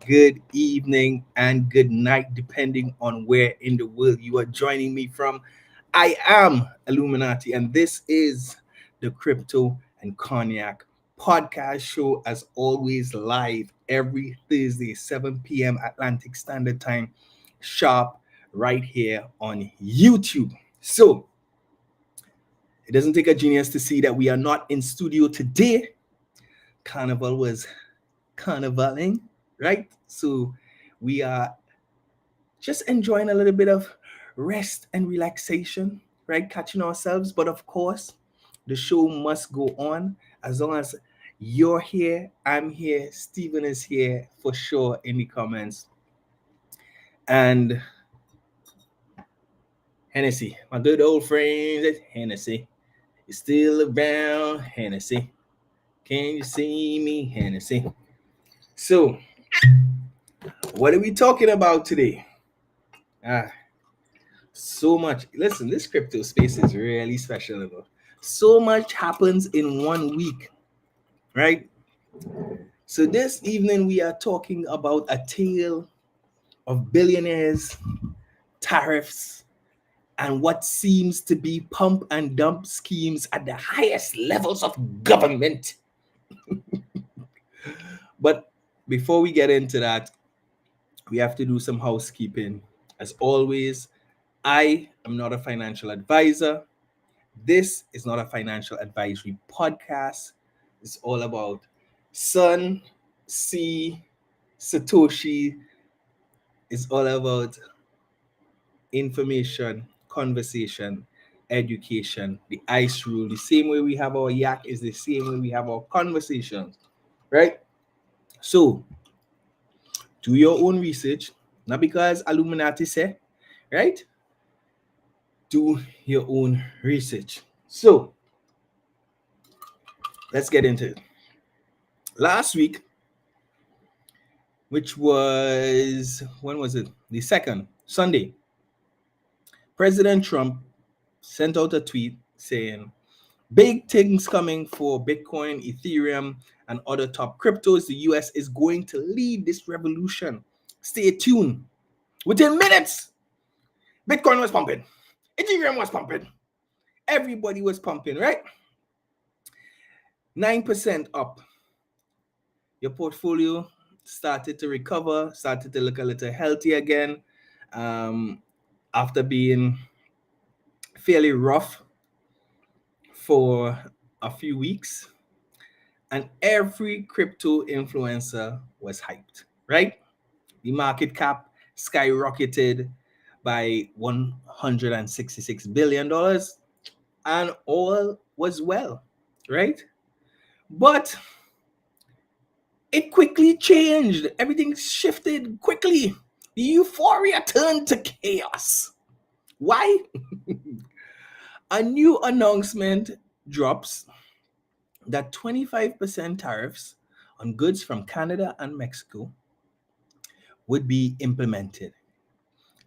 good evening, and good night, depending on where in the world you are joining me from. I am Illuminati, and this is the Crypto and Cognac podcast show, as always, live every Thursday, 7 p.m. Atlantic Standard Time, sharp, right here on YouTube. So, it doesn't take a genius to see that we are not in studio today. Carnival was carnivaling, right? So we are just enjoying a little bit of rest and relaxation, right? Catching ourselves. But of course, the show must go on. As long as you're here, I'm here, Steven is here for sure in the comments. And Hennessy, my good old friends at Hennessy. You still around, Hennessy? Can you see me, Hennessy? So, what are we talking about today? So much. Listen, this crypto space is really special. So much happens in 1 week, right? So this evening we are talking about a tale of billionaires, tariffs, and what seems to be pump and dump schemes at the highest levels of government. But before we get into that, we have to do some housekeeping. As always, I am not a financial advisor. This is not a financial advisory podcast. It's all about Sun, C, Satoshi. It's all about information, conversation, education, the ICE rule. The same way we have our yak is the same way we have our conversations, right? So, do your own research, not because Illuminati say, right? Do your own research. So, let's get into it. Last week, which was, when was it? The second, Sunday, President Trump sent out a tweet saying, big things coming for Bitcoin, Ethereum, and other top cryptos. The US is going to lead this revolution. Stay tuned. Within minutes, Bitcoin was pumping. Ethereum was pumping. Everybody was pumping, right? 9% up. Your portfolio started to recover, started to look a little healthy again, after being fairly rough for a few weeks. And every crypto influencer was hyped, right? The market cap skyrocketed by $166 billion, and all was well, right? But it quickly changed. Everything shifted quickly. The euphoria turned to chaos. Why? A new announcement drops that 25% tariffs on goods from Canada and Mexico would be implemented.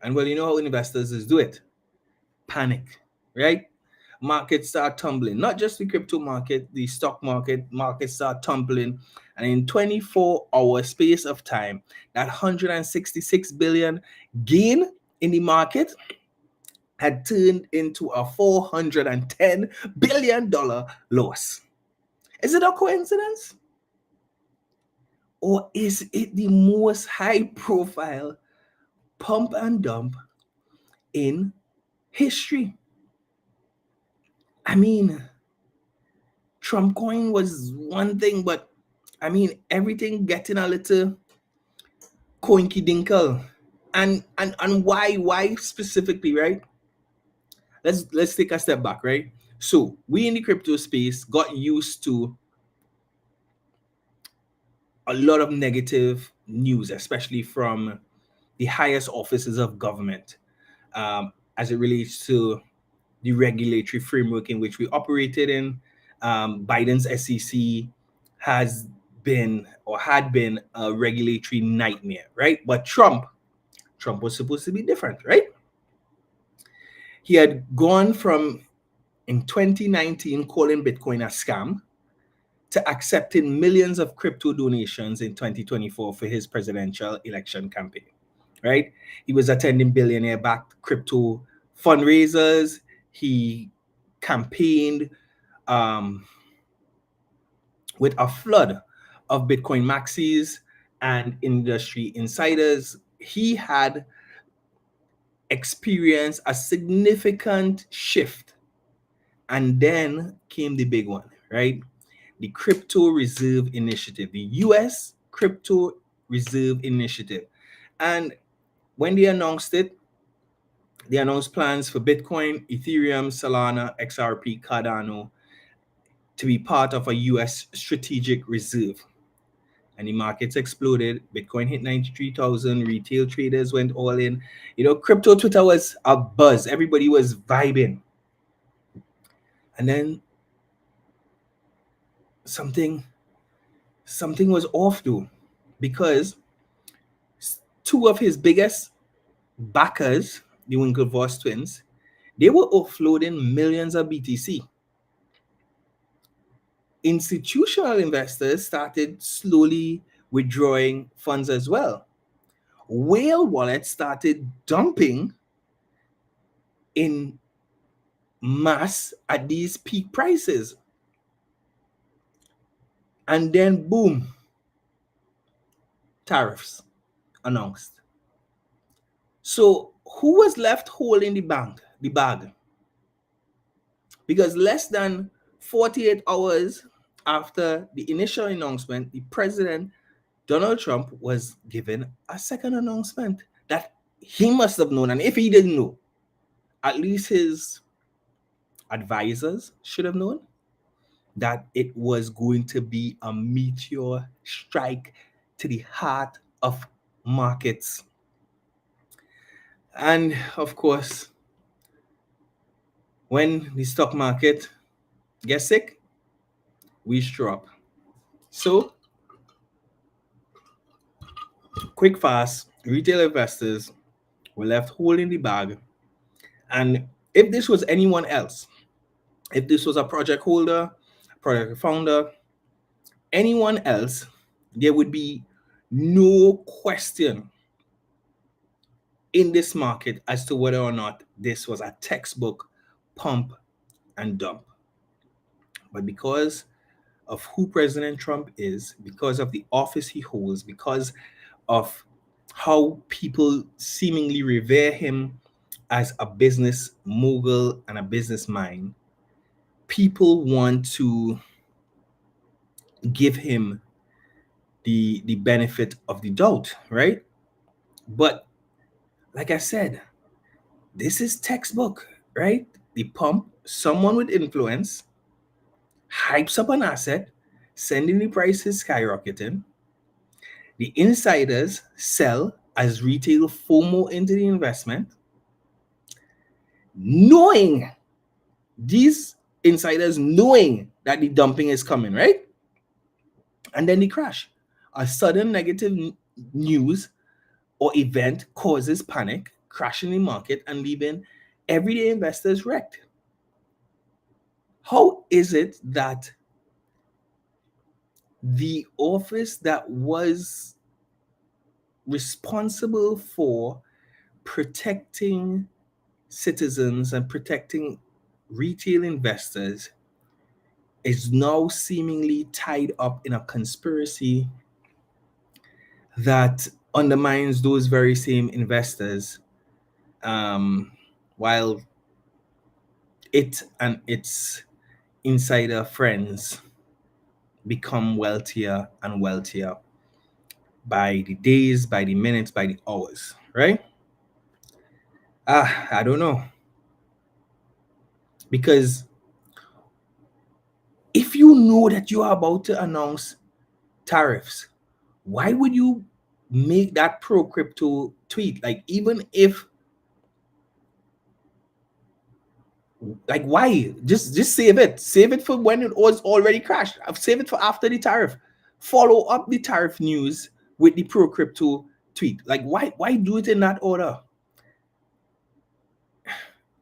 And well, you know how investors do it. Panic, right? Markets start tumbling. Not just the crypto market, the stock markets start tumbling. And in 24-hour space of time, that 166 billion gain in the market had turned into a $410 billion loss. Is it a coincidence? Or is it the most high profile pump and dump in history? I mean, Trump coin was one thing, but I mean, everything getting a little coinky dinkle. And why specifically, right? Let's take a step back, right? So we in the crypto space got used to a lot of negative news, especially from the highest offices of government, as it relates to the regulatory framework in which we operated in. Biden's SEC has been or had been a regulatory nightmare, right? But Trump was supposed to be different, right? He had gone from, in 2019, calling Bitcoin a scam, to accepting millions of crypto donations in 2024 for his presidential election campaign, right? He was attending billionaire-backed crypto fundraisers. He campaigned with a flood of Bitcoin maxis and industry insiders. He had experienced a significant shift. And then came the big one, right? The Crypto Reserve Initiative, the US Crypto Reserve Initiative. And when they announced it, they announced plans for Bitcoin, Ethereum, Solana, XRP, Cardano to be part of a US strategic reserve. And the markets exploded. Bitcoin hit 93,000. Retail traders went all in. You know, crypto Twitter was a buzz. Everybody was vibing. And then something was off though, because two of his biggest backers, the Winklevoss twins, they were offloading millions of BTC. Institutional investors started slowly withdrawing funds as well. Whale wallets started dumping in mass at these peak prices. And then boom, tariffs announced. So who was left holding the bag? Because less than 48 hours after the initial announcement, the president, Donald Trump, was given a second announcement that he must have known. And if he didn't know, at least his advisors should have known that it was going to be a meteor strike to the heart of markets. And of course, when the stock market gets sick, we straw up. So, quick fast, retail investors were left holding the bag. And if this was anyone else, if this was a project holder, project founder, anyone else, there would be no question in this market as to whether or not this was a textbook pump and dump. But because of who President Trump is, because of the office he holds, because of how people seemingly revere him as a business mogul and a business mind, people want to give him the benefit of the doubt, right? But like I said, this is textbook, right? The pump, someone with influence hypes up an asset, sending the prices skyrocketing. The insiders sell as retail FOMO into the investment, knowing these insiders knowing that the dumping is coming, right? And then they crash. A sudden negative news or event causes panic, crashing the market and leaving everyday investors wrecked. How is it that the office that was responsible for protecting citizens and protecting retail investors is now seemingly tied up in a conspiracy that undermines those very same investors, while it and its insider friends become wealthier and wealthier by the days, by the minutes, by the hours, right? I don't know. Because if you know that you are about to announce tariffs, why would you make that pro crypto tweet? Like, even if, like, why just save it for when it was already crashed. Save it for after the tariff. Follow up the tariff news with the pro crypto tweet. Like, why do it in that order?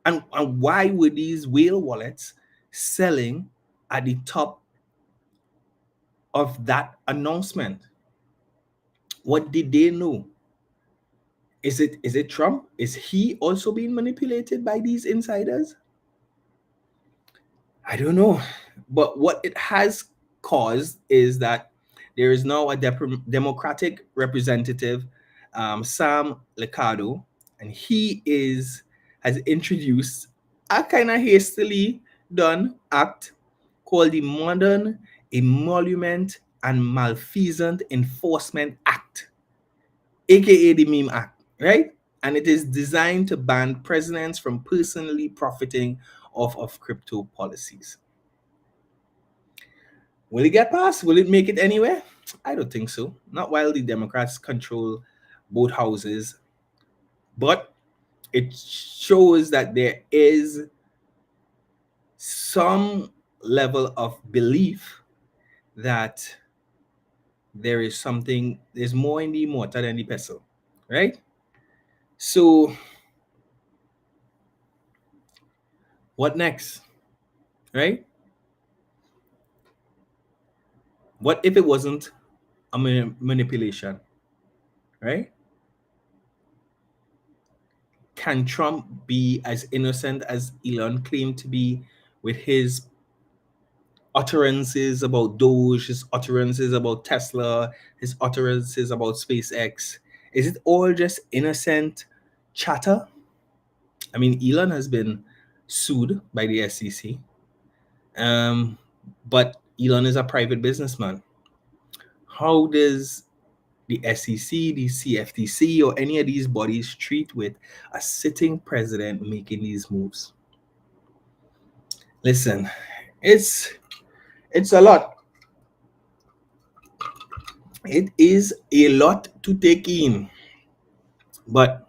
And why were these whale wallets selling at the top of that announcement? What did they know? Is it Trump? Is he also being manipulated by these insiders? I don't know. But what it has caused is that there is now a Democratic representative, Sam Liccardo, and has introduced a kind of hastily done act called the Modern Emolument and Malfeasant Enforcement Act, aka the Meme Act, right? And it is designed to ban presidents from personally profiting off of crypto policies. Will it get passed? Will it make it anywhere? I don't think so. Not while the Democrats control both houses. But it shows that there is some level of belief that there's more in the mortar than the pestle, right? So, what next, right? What if it wasn't a manipulation, right? Can Trump be as innocent as Elon claimed to be with his utterances about Doge, his utterances about Tesla, his utterances about SpaceX? Is it all just innocent chatter? I mean, Elon has been sued by the SEC, but Elon is a private businessman. How does the SEC, the CFTC, or any of these bodies treat with a sitting president making these moves? Listen, it's a lot. It is a lot to take in. But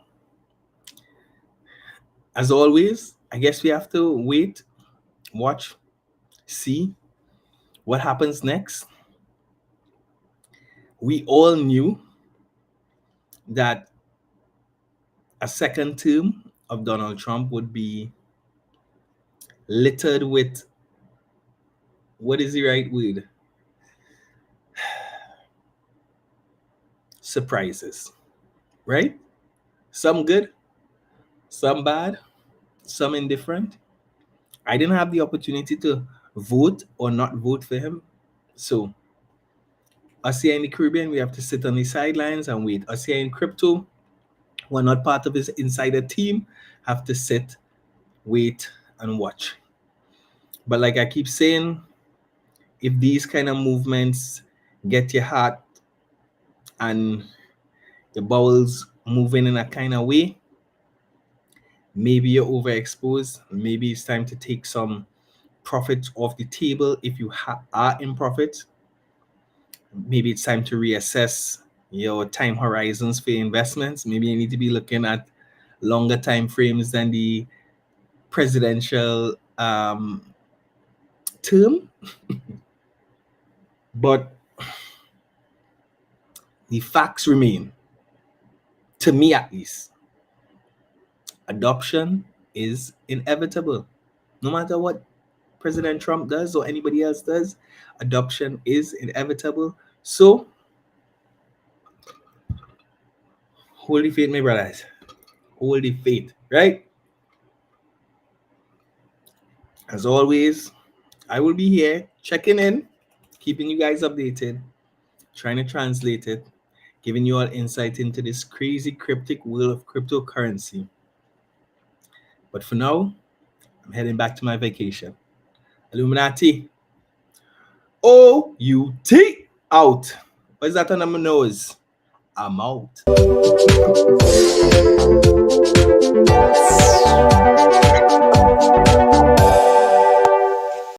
as always, I guess we have to wait, watch, see what happens next. We all knew that a second term of Donald Trump would be littered with, what is the right word? Surprises, right? Some good, some bad, some indifferent. I didn't have the opportunity to vote or not vote for him. So us here in the Caribbean, we have to sit on the sidelines and wait. Us here in crypto, who are not part of his insider team, have to sit, wait, and watch. But like I keep saying, if these kind of movements get your heart and your bowels moving in a kind of way, maybe you're overexposed. Maybe it's time to take some profits off the table if you are in profit. Maybe it's time to reassess your time horizons for investments. Maybe you need to be looking at longer time frames than the presidential term. But the facts remain, to me at least. Adoption is inevitable. No matter what President Trump does or anybody else does, adoption is inevitable. So, hold the faith, my brothers. Hold the faith, right? As always, I will be here checking in, keeping you guys updated, trying to translate it, giving you all insight into this crazy cryptic world of cryptocurrency. But for now, I'm heading back to my vacation. Illuminati. O-U-T out. What's that on my nose? I'm out.